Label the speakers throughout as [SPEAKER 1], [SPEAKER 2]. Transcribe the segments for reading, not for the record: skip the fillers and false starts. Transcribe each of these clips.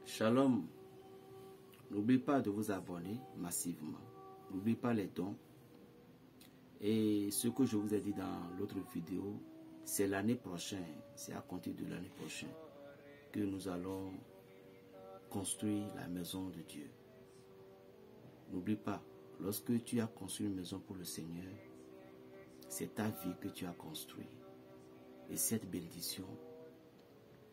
[SPEAKER 1] Shalom. N'oubliez pas de vous abonner massivement. N'oubliez pas les dons. Et ce que je vous ai dit dans l'autre vidéo, c'est l'année prochaine, c'est à compter de l'année prochaine que nous allons construire la maison de Dieu. N'oublie pas, lorsque tu as construit une maison pour le Seigneur, c'est ta vie que tu as construit. Et cette bénédiction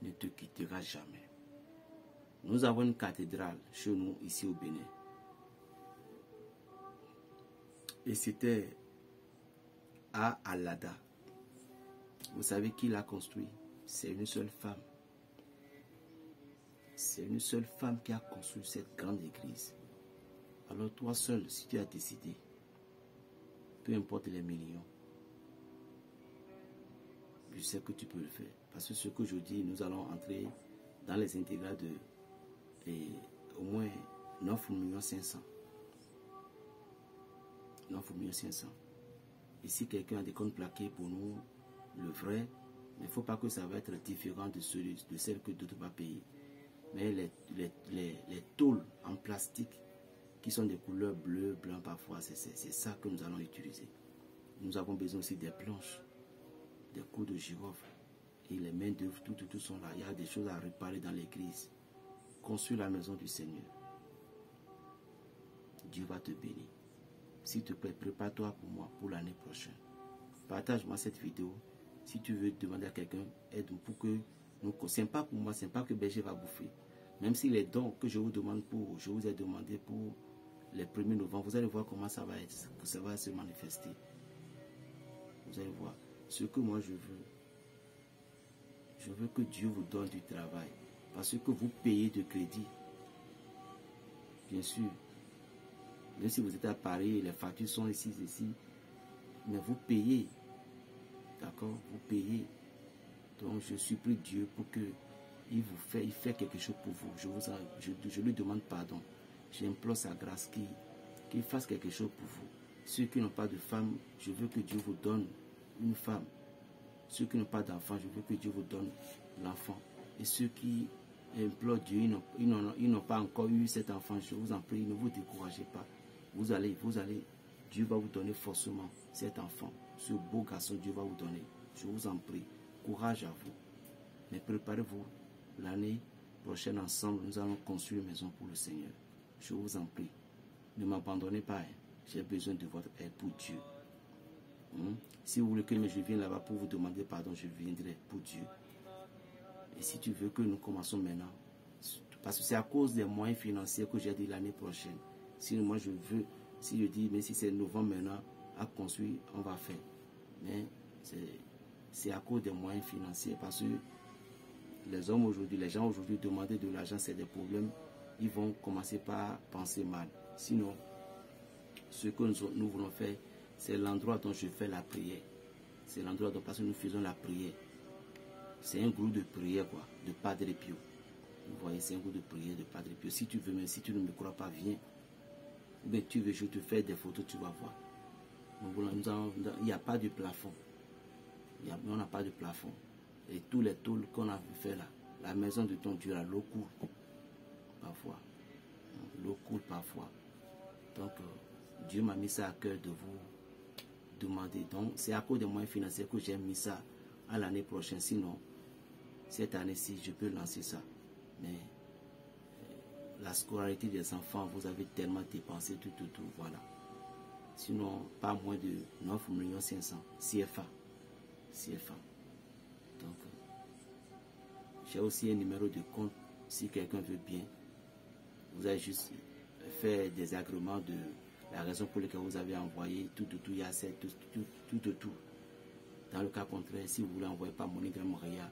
[SPEAKER 1] ne te quittera jamais. Nous avons une cathédrale chez nous, ici au Bénin. Et c'était à Alada. Vous savez qui l'a construit? C'est une seule femme. C'est une seule femme qui a construit cette grande église. Alors toi seul, si tu as décidé, peu importe les millions, je sais que tu peux le faire. Parce que ce que je dis, nous allons entrer dans les intégrales de au moins 9 500 000. 9 500 000. Et si quelqu'un a des comptes plaqués pour nous, le vrai, il ne faut pas que ça va être différent de celle que d'autres vont payer. Mais les tôles en plastique qui sont des couleurs bleues, blanc parfois, c'est ça que nous allons utiliser. Nous avons besoin aussi des planches, des coups de girofle et les mains d'œuvre, tout sont là. Il y a des choses à réparer dans l'église. Construis la maison du Seigneur. Dieu va te bénir. S'il te plaît, prépare-toi pour moi pour l'année prochaine. Partage-moi cette vidéo. Si tu veux demander à quelqu'un, aide-moi pour que nous. C'est pas pour moi, c'est pas que Berger va bouffer. Même si les dons que je vous demande je vous ai demandé pour les 1er novembre, vous allez voir comment ça va être, que ça va se manifester. Vous allez voir. Ce que moi je veux que Dieu vous donne du travail. Parce que vous payez de crédit. Bien sûr. Même si vous êtes à Paris, les factures sont ici. Mais vous payez. D'accord? Vous payez. Donc je supplie Dieu pour que il fait quelque chose pour vous. Je lui demande pardon. J'implore sa grâce qu'il fasse quelque chose pour vous. Ceux qui n'ont pas de femme, je veux que Dieu vous donne une femme. Ceux qui n'ont pas d'enfant, je veux que Dieu vous donne l'enfant. Et ceux qui implorent Dieu, ils n'ont pas encore eu cet enfant, je vous en prie, ne vous découragez pas. Vous allez, Dieu va vous donner forcément cet enfant. Ce beau garçon, Dieu va vous donner. Je vous en prie, courage à vous. Mais préparez-vous, l'année prochaine ensemble, nous allons construire une maison pour le Seigneur. Je vous en prie, ne m'abandonnez pas. J'ai besoin de votre aide pour Dieu. Si vous voulez que je vienne là-bas pour vous demander pardon, je viendrai pour Dieu. Et si tu veux que nous commençons maintenant, parce que c'est à cause des moyens financiers que j'ai dit l'année prochaine. Sinon moi je veux, si je dis, mais si c'est novembre maintenant, à construire, on va faire. Mais c'est à cause des moyens financiers, parce que les gens aujourd'hui demander de l'argent, c'est des problèmes. Ils vont commencer par penser mal. Sinon, ce que nous voulons faire, c'est l'endroit dont je fais la prière. C'est l'endroit dont parce que nous faisons la prière. C'est un groupe de prière, quoi, de Padre Pio. Vous voyez, c'est un groupe de prière de Padre Pio. Si tu veux, même si tu ne me crois pas, viens. Ou bien tu veux, je te fais des photos, tu vas voir. Il n'y a pas de plafond. On n'a pas de plafond. Et tous les tôles qu'on a fait là, la maison de ton Dieu, l'eau coule parfois. L'eau coule parfois. Donc, Dieu m'a mis ça à cœur de vous demander. Donc, c'est à cause des moyens financiers que j'ai mis ça à l'année prochaine. Sinon, cette année-ci, je peux lancer ça. Mais la scolarité des enfants, vous avez tellement dépensé tout, voilà. Sinon, pas moins de 9 500 000 CFA. Donc, j'ai aussi un numéro de compte si quelqu'un veut bien. Vous avez juste fait des agréments de la raison pour laquelle vous avez envoyé tout, il y a tout. Dans le cas contraire, si vous voulez envoyer par MoneyGram Ria,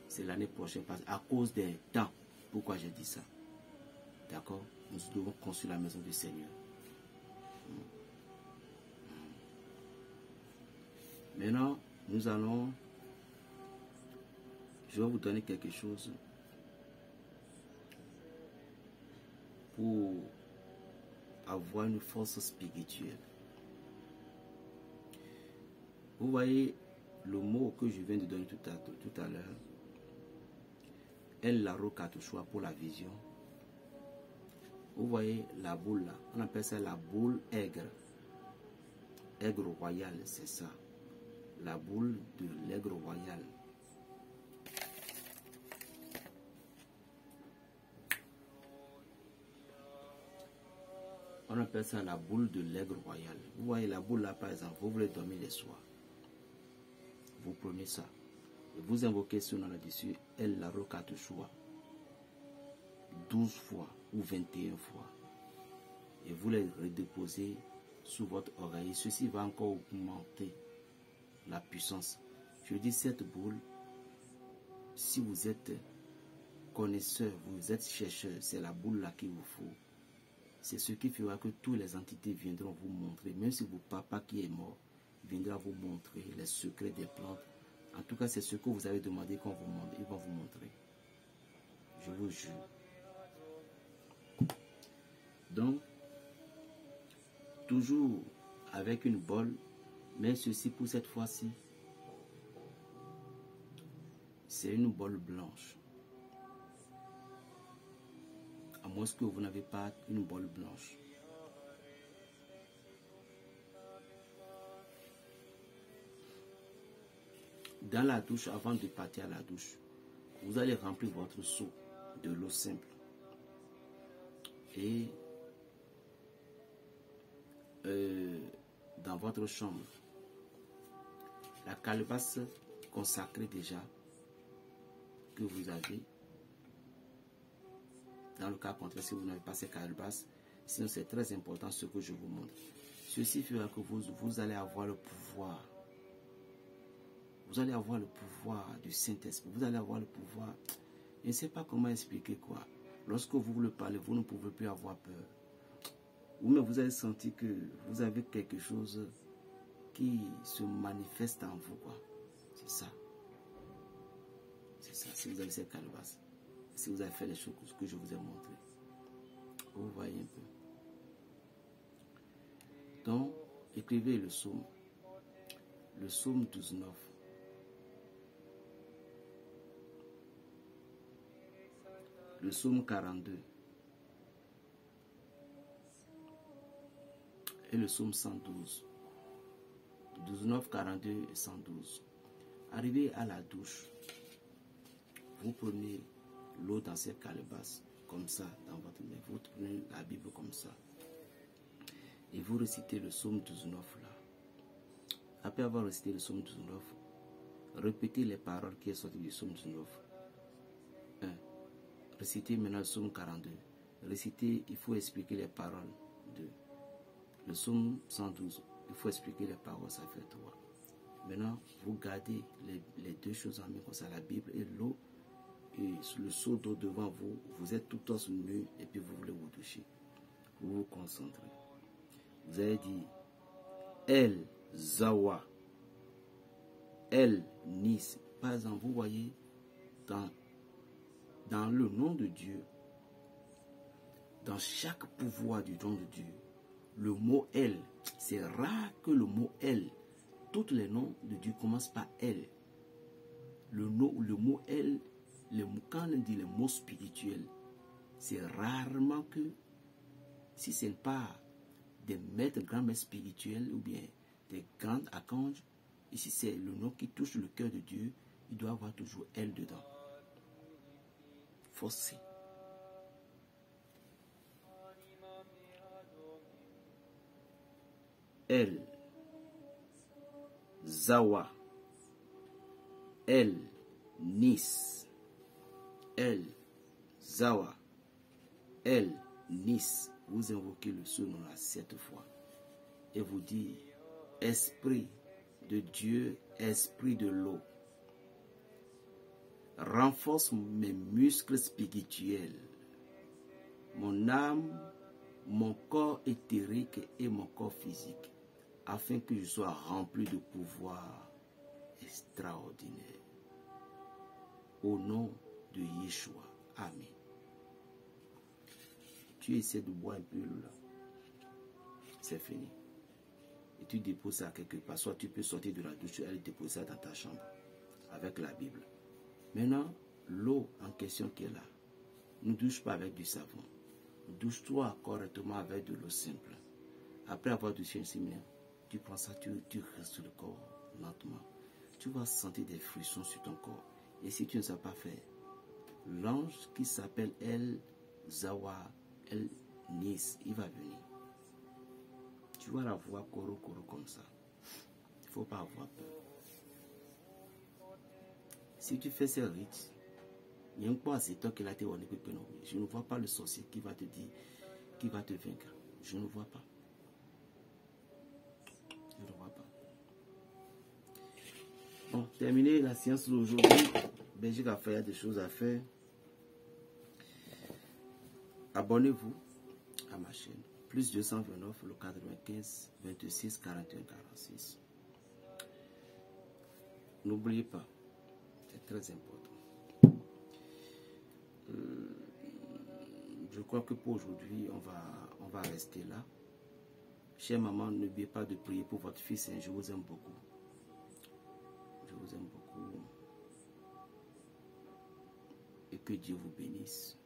[SPEAKER 1] c'est l'année prochaine, parce à cause des temps. Pourquoi j'ai dit ça? D'accord? Nous devons construire la maison du Seigneur. Maintenant, je vais vous donner quelque chose pour avoir une force spirituelle. Vous voyez le mot que je viens de donner tout à l'heure. El Laro Katouchoua pour la vision. Vous voyez la boule là, on appelle ça la boule aigre. Aigre royal, c'est ça. La boule de l'aigre royal. On appelle ça la boule de l'aigre royal. Vous voyez la boule là, par exemple, vous voulez dormir les soirs. Vous prenez ça. Et vous invoquez ce nom là-dessus, El Laro Katouchoua. 12 fois ou 21 fois. Et vous les redéposez sous votre oreille. Ceci va encore augmenter la puissance. Je dis cette boule, si vous êtes connaisseur, vous êtes chercheur, c'est la boule là qu'il vous faut. C'est ce qui fera que toutes les entités viendront vous montrer, même si votre papa qui est mort viendra vous montrer les secrets des plantes. En tout cas, c'est ce que vous avez demandé qu'on vous montre. Ils vont vous montrer. Je vous jure. Donc, toujours avec une bolle, mais ceci pour cette fois-ci, c'est une bolle blanche. À moins que vous n'avez pas une bolle blanche. Dans la douche, avant de partir à la douche, vous allez remplir votre seau de l'eau simple. Et dans votre chambre, la calebasse consacrée déjà que vous avez, dans le cas contraire, si vous n'avez pas ces calebasses, sinon c'est très important ce que je vous montre. Ceci fera que vous allez avoir le pouvoir. Vous allez avoir le pouvoir du Saint-Esprit. Vous allez avoir le pouvoir. Je ne sais pas comment expliquer quoi. Lorsque vous le parlez, vous ne pouvez plus avoir peur. Ou même vous avez senti que vous avez quelque chose qui se manifeste en vous, quoi. C'est ça. C'est ça, si vous avez cette calebasse. Si vous avez fait les choses que je vous ai montrées. Vous voyez un peu. Donc, écrivez le psaume. Le psaume 12:9. Le psaume 42. Et le psaume 112. 12:9, 42 et 112. Arrivez à la douche. Vous prenez l'eau dans cette calebasse, comme ça, dans votre main. Vous prenez la Bible comme ça. Et vous récitez le psaume 12:9 là. Après avoir récité le psaume 12:9, répétez les paroles qui sont sorties du psaume 12:9. 1. Récitez maintenant le psaume 42. Récitez, il faut expliquer les paroles. 2. Le psaume 112, il faut expliquer les paroles, ça fait 3. Maintenant, vous gardez les deux choses en main, comme ça, la Bible et l'eau, et le seau d'eau devant vous. Vous êtes tout torse nu et puis vous voulez vous toucher. Vous vous concentrez. Vous allez dire El Zawa, El Nis. Par exemple, vous voyez dans le nom de Dieu, dans chaque pouvoir du nom de Dieu, le mot El, c'est rare que le mot El, tous les noms de Dieu commencent par El. Le mot El, quand on dit le mot spirituel, c'est rarement que, si ce n'est pas des maîtres, grands-maîtres spirituels ou bien des grands archanges, ici c'est le nom qui touche le cœur de Dieu, il doit avoir toujours El dedans. Forcé. El Zawa, El Nis, El Zawa, El Nis. Vous invoquez le son là 7 fois et vous dites Esprit de Dieu, Esprit de l'eau, renforce mes muscles spirituels, mon âme, mon corps éthérique et mon corps physique, afin que je sois rempli de pouvoir extraordinaire. Au nom de Yeshua. Amen. Tu essaies de boire un peu là. C'est fini. Et tu déposes ça quelque part. Soit tu peux sortir de la douche et aller déposer ça dans ta chambre avec la Bible. Maintenant, l'eau en question qui est là, ne douche pas avec du savon. Douche-toi correctement avec de l'eau simple. Après avoir douché une semaine, tu prends ça, tu restes sur le corps lentement. Tu vas sentir des frissons sur ton corps. Et si tu ne sais pas faire, l'ange qui s'appelle El Zawa, El Nis, il va venir. Tu vas la voir coro comme ça. Il ne faut pas avoir peur. Si tu fais ces rites, il y a un point c'est toi qui l'a été. Je ne vois pas le sorcier qui va te dire, qui va te vaincre. Je ne vois pas. Je ne vois pas. Bon, terminé la séance d'aujourd'hui. Belgique a fait des choses à faire. Abonnez-vous à ma chaîne. Plus 229 le 95 26 41 46. N'oubliez pas, c'est très important. Je crois que pour aujourd'hui, on va rester là. Chère maman, n'oubliez pas de prier pour votre fils. Je vous aime beaucoup. Je vous aime beaucoup. Et que Dieu vous bénisse.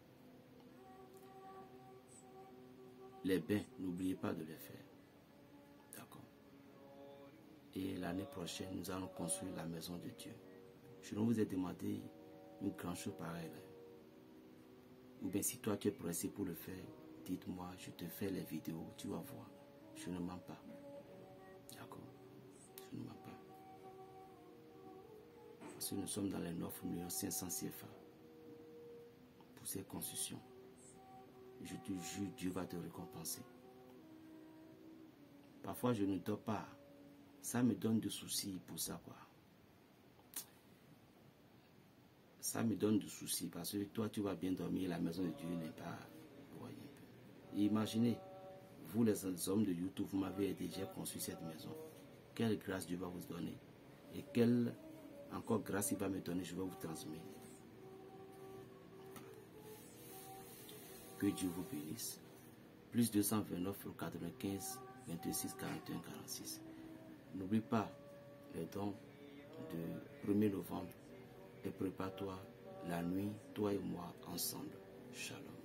[SPEAKER 1] Les bains, n'oubliez pas de les faire. D'accord. Et l'année prochaine, nous allons construire la maison de Dieu. Je ne vous ai demandé une grande chose pareille. Ou bien si toi tu es pressé pour le faire, dites-moi, je te fais les vidéos, tu vas voir. Je ne mens pas. D'accord. Je ne mens pas. Parce que nous sommes dans les 9 500 CFA pour ces constructions. Je te jure, Dieu va te récompenser. Parfois, je ne dors pas. Ça me donne des soucis pour ça, quoi. Ça me donne des soucis parce que toi, tu vas bien dormir, la maison de Dieu n'est pas... Et imaginez, vous les hommes de YouTube, vous m'avez aidé, j'ai construit cette maison. Quelle grâce Dieu va vous donner. Et quelle encore grâce il va me donner, je vais vous transmettre. Que Dieu vous bénisse. Plus 229 95 26 41 46. N'oublie pas les dons de 1er novembre et prépare-toi la nuit, toi et moi ensemble. Shalom.